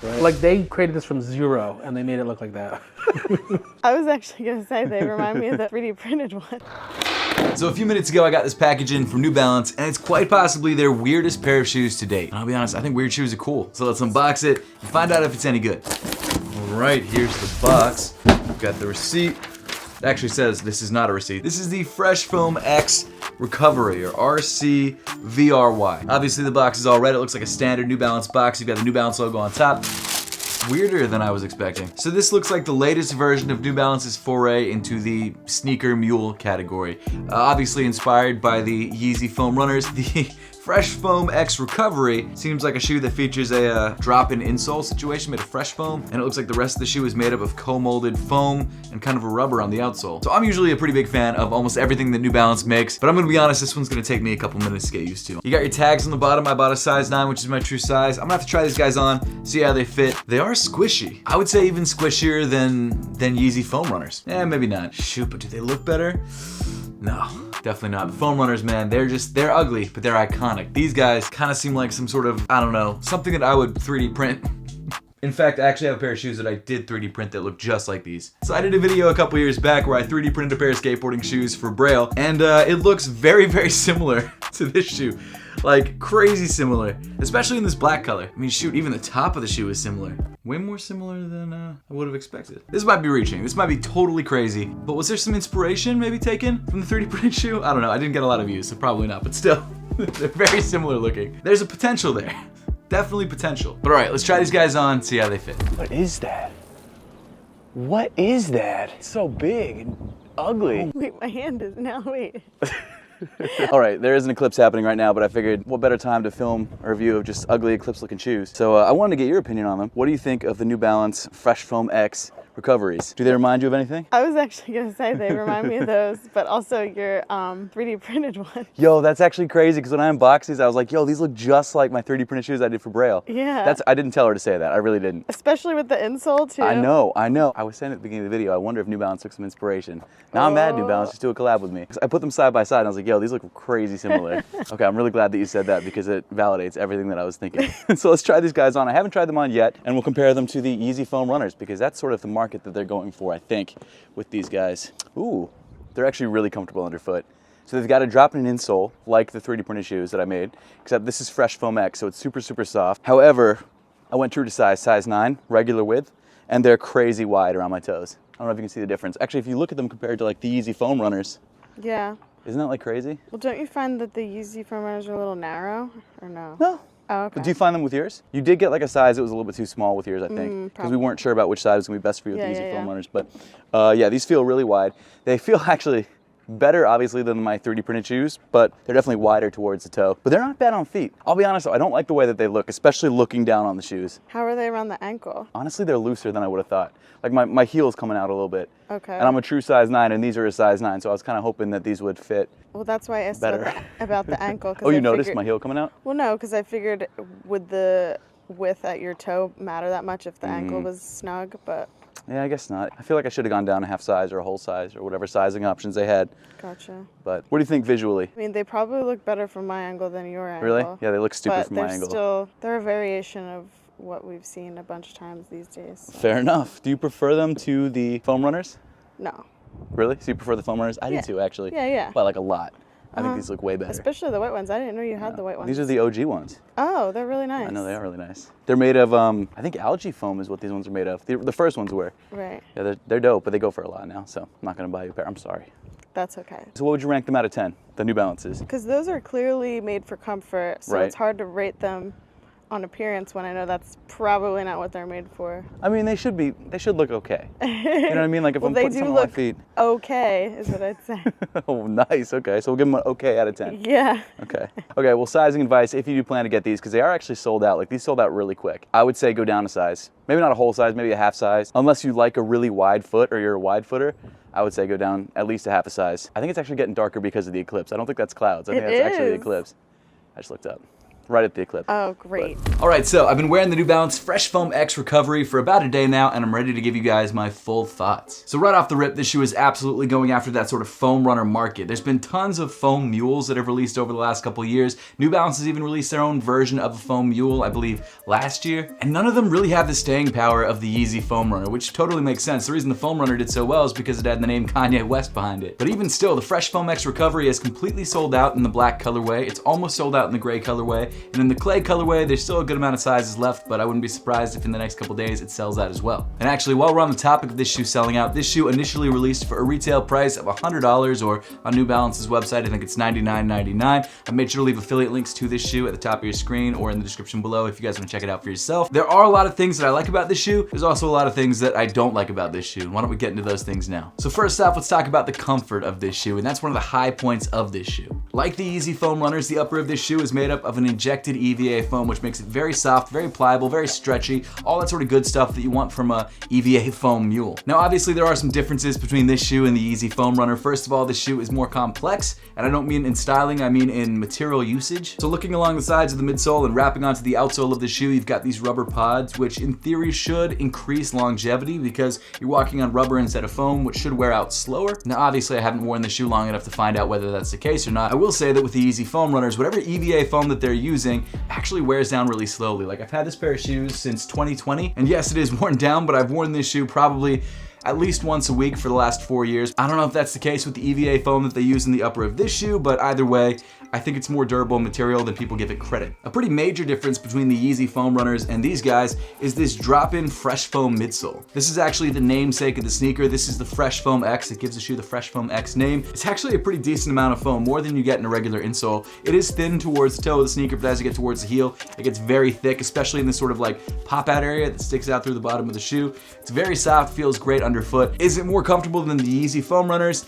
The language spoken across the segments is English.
Right. Like they created this from zero and they made it look like that. I was actually gonna say they remind me of the 3D printed one. So a few minutes ago I got this package in from New Balance and it's quite possibly their weirdest pair of shoes to date. And I'll be honest, I think weird shoes are cool. So let's unbox it and find out if it's any good. Alright, here's the box. We've got the receipt. It actually says this is not a receipt. This is the Fresh Foam X Recovery, or RCVRY. Obviously the box is all red. It looks like a standard New Balance box. You've got the New Balance logo on top. Weirder than I was expecting. So this looks like the latest version of New Balance's foray into the sneaker mule category. Obviously inspired by the YEEZY foam runners, the Fresh Foam X Recovery seems like a shoe that features a drop-in insole situation made of fresh foam, and it looks like the rest of the shoe is made up of co-molded foam and kind of a rubber on the outsole. So I'm usually a pretty big fan of almost everything that New Balance makes, but I'm gonna be honest, this one's gonna take me a couple minutes to get used to. You got your tags on the bottom. I bought a size 9, which is my true size. I'm gonna have to try these guys on, see how they fit. They are squishy. I would say even squishier than YEEZY foam runners. Eh, maybe not. Shoot, but do they look better? No, definitely not. The foam runners, man, they're ugly, but they're iconic. These guys kind of seem like some sort of, I don't know, something that I would 3D print. In fact, I actually have a pair of shoes that I did 3D print that look just like these. So I did a video a couple years back where I 3D printed a pair of skateboarding shoes for Braille, and it looks very, very similar to this shoe. Like, crazy similar, especially in this black color. I mean, shoot, even the top of the shoe is similar. Way more similar than I would have expected. This might be reaching, this might be totally crazy, but was there some inspiration maybe taken from the 3D printed shoe? I don't know, I didn't get a lot of views, so probably not, but still, they're very similar looking. There's a potential there, definitely potential. But all right, let's try these guys on, see how they fit. What is that? What is that? It's so big and ugly. Wait, my hand is now, wait. All right, there is an eclipse happening right now, but I figured what better time to film a review of just ugly eclipse looking shoes. So I wanted to get your opinion on them. What do you think of the New Balance Fresh Foam X Recoveries? Do they remind you of anything? I was actually gonna say they remind me of those, but also your 3D printed one. Yo, that's actually crazy, because when I unboxed these, I was like, yo, these look just like my 3D printed shoes I did for Braille. Yeah. I didn't tell her to say that, I really didn't. Especially with the insole too. I know. I was saying at the beginning of the video, I wonder if New Balance took some inspiration. Now I'm mad New Balance, just do a collab with me. I put them side by side and I was like, yo, these look crazy similar. Okay, I'm really glad that you said that because it validates everything that I was thinking. So let's try these guys on. I haven't tried them on yet, and we'll compare them to the YEEZY foam runners because that's sort of the market that they're going for, I think, with these guys. Ooh, they're actually really comfortable underfoot. So they've got a drop-in insole, like the 3D printed shoes that I made, except this is Fresh Foam X, so it's super, super soft. However, I went true to size 9, regular width, and they're crazy wide around my toes. I don't know if you can see the difference. Actually, if you look at them compared to like the YEEZY foam runners, Yeah. isn't that like crazy? Well, don't you find that the YEEZY foam runners are a little narrow, or no? No. Oh, okay. But do you find them with yours? You did get like a size that was a little bit too small with yours, I think, because we weren't sure about which size was gonna be best for you with the YEEZY foam runners. But yeah, these feel really wide. They feel actually better, obviously, than my 3D printed shoes, but they're definitely wider towards the toe. But they're not bad on feet. I'll be honest though, I don't like the way that they look, especially looking down on the shoes. How are they around the ankle? Honestly, they're looser than I would have thought. Like my heel's coming out a little bit. Okay. And I'm a true size 9, and these are a size 9, so I was kind of hoping that these would fit. Well, that's why I asked better. about the ankle. Oh, you noticed my heel coming out? Well, no, because I figured would the width at your toe matter that much if the ankle was snug, but... Yeah, I guess not. I feel like I should have gone down a half size or a whole size or whatever sizing options they had. Gotcha. But what do you think visually? I mean, they probably look better from my angle than your angle. Really? Yeah, they look stupid from my angle. They're a variation of what we've seen a bunch of times these days. So. Fair enough. Do you prefer them to the foam runners? No. Really? So you prefer the foam runners? I do too, actually. Yeah, yeah. But like a lot. I think these look way better. Especially the white ones. I didn't know you had the white ones. These are the OG ones. Oh, they're really nice. I know, they are really nice. They're made of, I think algae foam is what these ones are made of. The first ones were. Right. Yeah, they're dope, but they go for a lot now, so I'm not going to buy you a pair. I'm sorry. That's okay. So what would you rank them out of 10, the New Balances? Because those are clearly made for comfort, so it's hard to rate them on appearance when I know that's probably not what they're made for. I mean, they should look okay. You know what I mean? Like if Well, I'm they putting do something on my look feet. okay, is what I'd say. Oh, nice. Okay, so we'll give them an okay out of 10. Yeah. Okay. Okay, well, sizing advice, if you do plan to get these, because they are actually sold out. Like, these sold out really quick. I would say go down a size. Maybe not a whole size, maybe a half size. Unless you like a really wide foot or you're a wide footer, I would say go down at least a half a size. I think it's actually getting darker because of the eclipse. I don't think that's clouds. I think that's actually the eclipse. I just looked up. right at the clip. Oh, great. All right, so I've been wearing the New Balance Fresh Foam X Recovery for about a day now, and I'm ready to give you guys my full thoughts. So right off the rip, this shoe is absolutely going after that sort of foam runner market. There's been tons of foam mules that have released over the last couple of years. New Balance has even released their own version of a foam mule, I believe, last year. And none of them really have the staying power of the YEEZY foam runner, which totally makes sense. The reason the foam runner did so well is because it had the name Kanye West behind it. But even still, the Fresh Foam X Recovery is completely sold out in the black colorway. It's almost sold out in the gray colorway. And in the clay colorway, there's still a good amount of sizes left, but I wouldn't be surprised if in the next couple days it sells out as well. And actually, while we're on the topic of this shoe selling out, this shoe initially released for a retail price of $100, or on New Balance's website, I think it's $99.99. I made sure to leave affiliate links to this shoe at the top of your screen or in the description below if you guys want to check it out for yourself. There are a lot of things that I like about this shoe. There's also a lot of things that I don't like about this shoe. Why don't we get into those things now? So first off, let's talk about the comfort of this shoe, and that's one of the high points of this shoe. Like the YEEZY foam runners, the upper of this shoe is made up of an injected EVA foam, which makes it very soft, very pliable, very stretchy, all that sort of good stuff that you want from a EVA foam mule. Now obviously there are some differences between this shoe and the YEEZY foam runner. First of all, this shoe is more complex, and I don't mean in styling, I mean in material usage. So looking along the sides of the midsole and wrapping onto the outsole of the shoe, you've got these rubber pods, which in theory should increase longevity because you're walking on rubber instead of foam, which should wear out slower. Now obviously I haven't worn the shoe long enough to find out whether that's the case or not. I will say that with the YEEZY foam runners, whatever EVA foam that they're using actually wears down really slowly. Like I've had this pair of shoes since 2020, and yes, it is worn down, but I've worn this shoe probably at least once a week for the last 4 years. I don't know if that's the case with the EVA foam that they use in the upper of this shoe, but either way, I think it's more durable material than people give it credit. A pretty major difference between the YEEZY foam runners and these guys is this drop-in Fresh Foam midsole. This is actually the namesake of the sneaker. This is the Fresh Foam X. It gives the shoe the Fresh Foam X name. It's actually a pretty decent amount of foam, more than you get in a regular insole. It is thin towards the toe of the sneaker, but as you get towards the heel, it gets very thick, especially in this sort of like pop-out area that sticks out through the bottom of the shoe. It's very soft, feels great underfoot. Is it more comfortable than the YEEZY foam runners?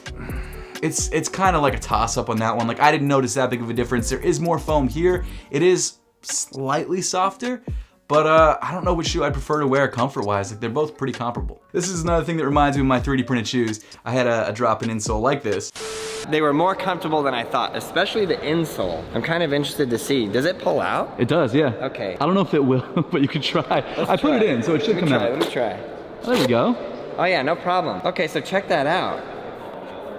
It's kind of like a toss-up on that one. Like I didn't notice that big of a difference. There is more foam here. It is slightly softer, but I don't know which shoe I'd prefer to wear comfort-wise. Like they're both pretty comparable. This is another thing that reminds me of my 3D printed shoes. I had a drop-in insole like this. They were more comfortable than I thought, especially the insole. I'm kind of interested to see. Does it pull out? It does, yeah. Okay. I don't know if it will, but you could try. I put it in, so it should come out. Let me try. There we go. Oh yeah, no problem. Okay, so check that out.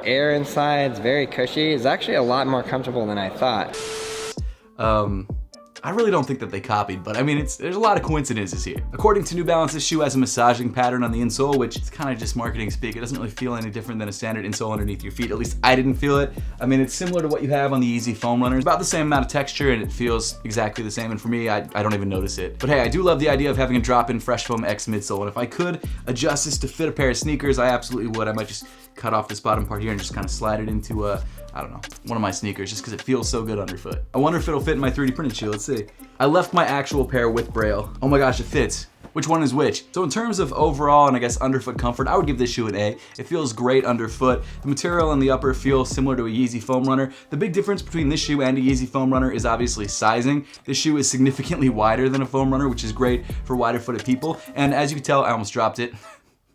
Air inside, it's very cushy. It's actually a lot more comfortable than I thought. I really don't think that they copied, but I mean, there's a lot of coincidences here. According to New Balance, this shoe has a massaging pattern on the insole, which is kind of just marketing speak. It doesn't really feel any different than a standard insole underneath your feet. At least I didn't feel it. I mean, it's similar to what you have on the YEEZY foam runners. About the same amount of texture, and it feels exactly the same. And for me, I don't even notice it. But hey, I do love the idea of having a drop-in Fresh Foam X midsole. And if I could adjust this to fit a pair of sneakers, I absolutely would. I might just cut off this bottom part here and just kind of slide it into I don't know, one of my sneakers, just because it feels so good underfoot. I wonder if it'll fit in my 3D printed shoe. Let's see. I left my actual pair with Braille. Oh my gosh, it fits. Which one is which? So in terms of overall and I guess underfoot comfort, I would give this shoe an A. It feels great underfoot. The material on the upper feels similar to a YEEZY foam runner. The big difference between this shoe and a YEEZY foam runner is obviously sizing. This shoe is significantly wider than a foam runner, which is great for wider footed people. And as you can tell, I almost dropped it.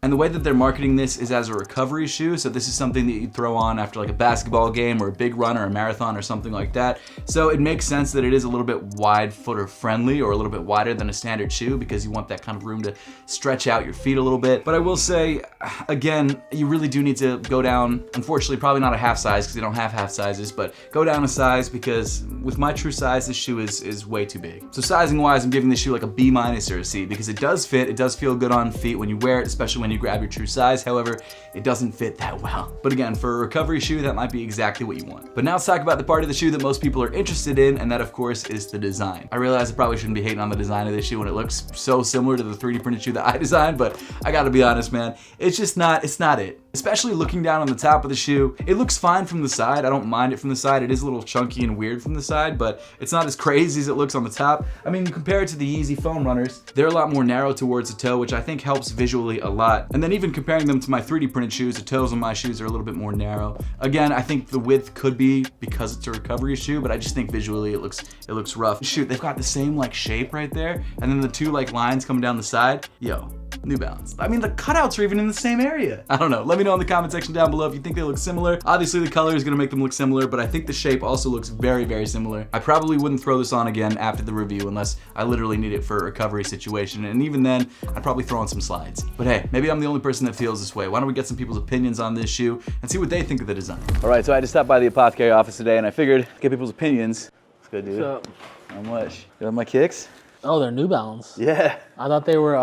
And the way that they're marketing this is as a recovery shoe, so this is something that you throw on after like a basketball game or a big run or a marathon or something like that. So it makes sense that it is a little bit wide footer friendly or a little bit wider than a standard shoe because you want that kind of room to stretch out your feet a little bit. But I will say, again, you really do need to go down, unfortunately probably not a half size because they don't have half sizes, but go down a size because with my true size, this shoe is way too big. So sizing wise, I'm giving this shoe like a B- or a C because it does fit, it does feel good on feet when you wear it, especially when you grab your true size. However, it doesn't fit that well. But again, for a recovery shoe, that might be exactly what you want. But now let's talk about the part of the shoe that most people are interested in, and that of course is the design. I realize I probably shouldn't be hating on the design of this shoe when it looks so similar to the 3D printed shoe that I designed, but I gotta be honest, man, it's not it. Especially looking down on the top of the shoe, it looks fine from the side. I don't mind it from the side. It is a little chunky and weird from the side, but it's not as crazy as it looks on the top. I mean, you compare it to the YEEZY foam runners, they're a lot more narrow towards the toe, which I think helps visually a lot. And then even comparing them to my 3D printed shoes, the toes on my shoes are a little bit more narrow. Again, I think the width could be because it's a recovery shoe, but I just think visually it looks rough. Shoot, they've got the same like shape right there, and then the two like lines coming down the side. Yo, New Balance. I mean, the cutouts are even in the same area. I don't know. Let me know in the comment section down below if you think they look similar. Obviously, the color is gonna make them look similar, but I think the shape also looks very, very similar. I probably wouldn't throw this on again after the review unless I literally need it for a recovery situation, and even then, I'd probably throw on some slides. But hey, maybe I'm the only person that feels this way. Why don't we get some people's opinions on this shoe and see what they think of the design. All right, so I had to stop by the apothecary office today, and I figured get people's opinions. What's good, dude? So, How much? You have my kicks? oh, they're New Balance. Yeah. I thought they were,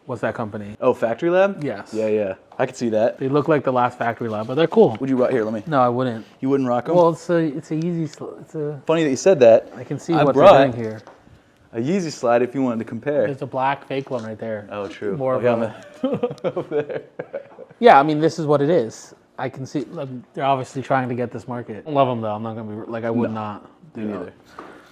what's that company? Oh, Factory Lab? Yes. Yeah. I could see that. They look like the last Factory Lab, but they're cool. Would you rock here? Let me. No, I wouldn't. You wouldn't rock them? Well, it's a Yeezy, it's a, Funny that you said that. I can see I what brought they're doing here. a Yeezy slide if you wanted to compare. There's a black fake one right there. Oh, true. More of Okay, a, over there. yeah, I mean, this is what it is. I can see, like, they're obviously trying to get this market. I love them though. I'm not gonna be, like, I would not do Me that. neither.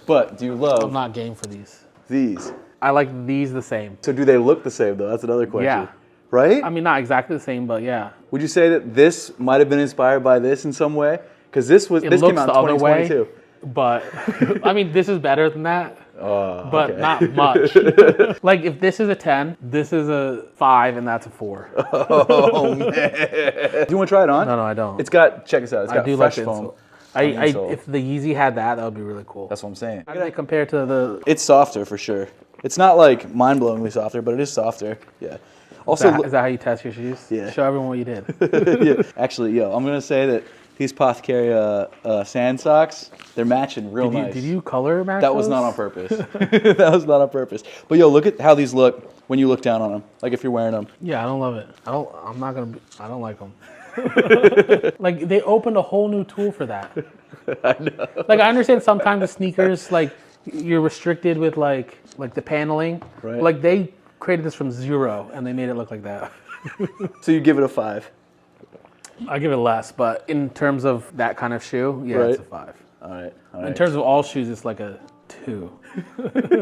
But do you love I'm not game for these. these? I like these the same. So do they look the same though? That's another question. Yeah. Right? I mean, not exactly the same, but yeah. Would you say that this might have been inspired by this in some way? Because this It came looks out the in other way, 2022. but I mean, this is better than that, but okay. not much. Like, if this is a 10, this is a 5, and that's a 4. Oh man! Do you want to try it on? No, I don't. It's got. Check this out. It's I got do like fresh the foam. insole. on the insole. If the Yeezy had that, that would be really cool. That's what I'm saying. How do they compare to the? It's softer for sure. It's not like mind-blowingly softer, but it is softer. Yeah. Also, Is that how you test your shoes? Yeah. Show everyone what you did. yeah. Actually, yo, I'm gonna say that these Apothecary sand socks, they're matching real nice. Did you color match That was those? not on purpose. That was not on purpose. But yo, look at how these look when you look down on them. Like if you're wearing them. Yeah, I don't love it. I don't like them. Like, they opened a whole new tool for that. I know. Like, I understand sometimes the sneakers, like, you're restricted with like the paneling. Right. Like, they created this from 0 and they made it look like that. So you give it a 5. I give it less, but in terms of that kind of shoe, yeah, Right. it's a 5. All right. In terms of all shoes, it's like a 2.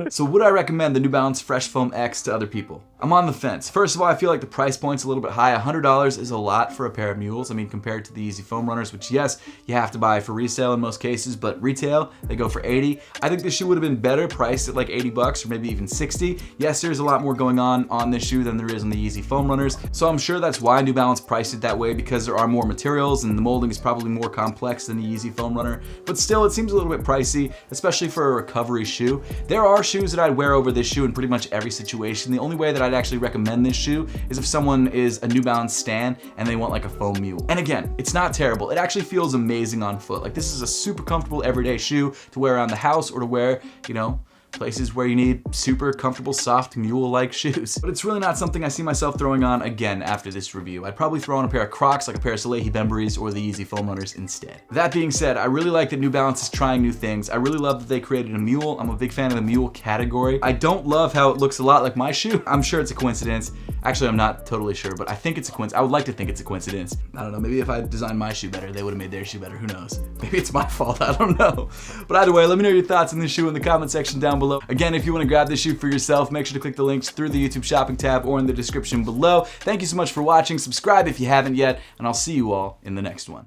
So would I recommend the New Balance Fresh Foam X to other people? I'm on the fence. First of all, I feel like the price point's a little bit high. $100 is a lot for a pair of mules. I mean, compared to the Yeezy Foam Runners, which yes, you have to buy for resale in most cases, but retail, they go for 80. I think this shoe would have been better priced at like 80 bucks or maybe even 60. Yes, there's a lot more going on this shoe than there is on the Yeezy Foam Runners. So I'm sure that's why New Balance priced it that way, because there are more materials and the molding is probably more complex than the Yeezy Foam Runner. But still, it seems a little bit pricey, especially for a recovery shoe. There are shoes that I'd wear over this shoe in pretty much every situation. The only way that I'd actually recommend this shoe is if someone is a New Balance stan and they want like a foam mule. And again, it's not terrible. It actually feels amazing on foot. Like, this is a super comfortable everyday shoe to wear around the house or to wear, you know, places where you need super comfortable, soft, mule-like shoes. But it's really not something I see myself throwing on again after this review. I'd probably throw on a pair of Crocs, like a pair of Salehi Bembury's or the Yeezy Foam Runners instead. That being said, I really like that New Balance is trying new things. I really love that they created a mule. I'm a big fan of the mule category. I don't love how it looks a lot like my shoe. I'm sure it's a coincidence. Actually, I'm not totally sure, but I think it's a coincidence. I would like to think it's a coincidence. I don't know, maybe if I designed my shoe better, they would have made their shoe better, who knows? Maybe it's my fault, I don't know. But either way, let me know your thoughts on this shoe in the comment section down below. Again, if you want to grab this shoe for yourself, make sure to click the links through the YouTube shopping tab or in the description below. Thank you so much for watching. Subscribe if you haven't yet, and I'll see you all in the next one.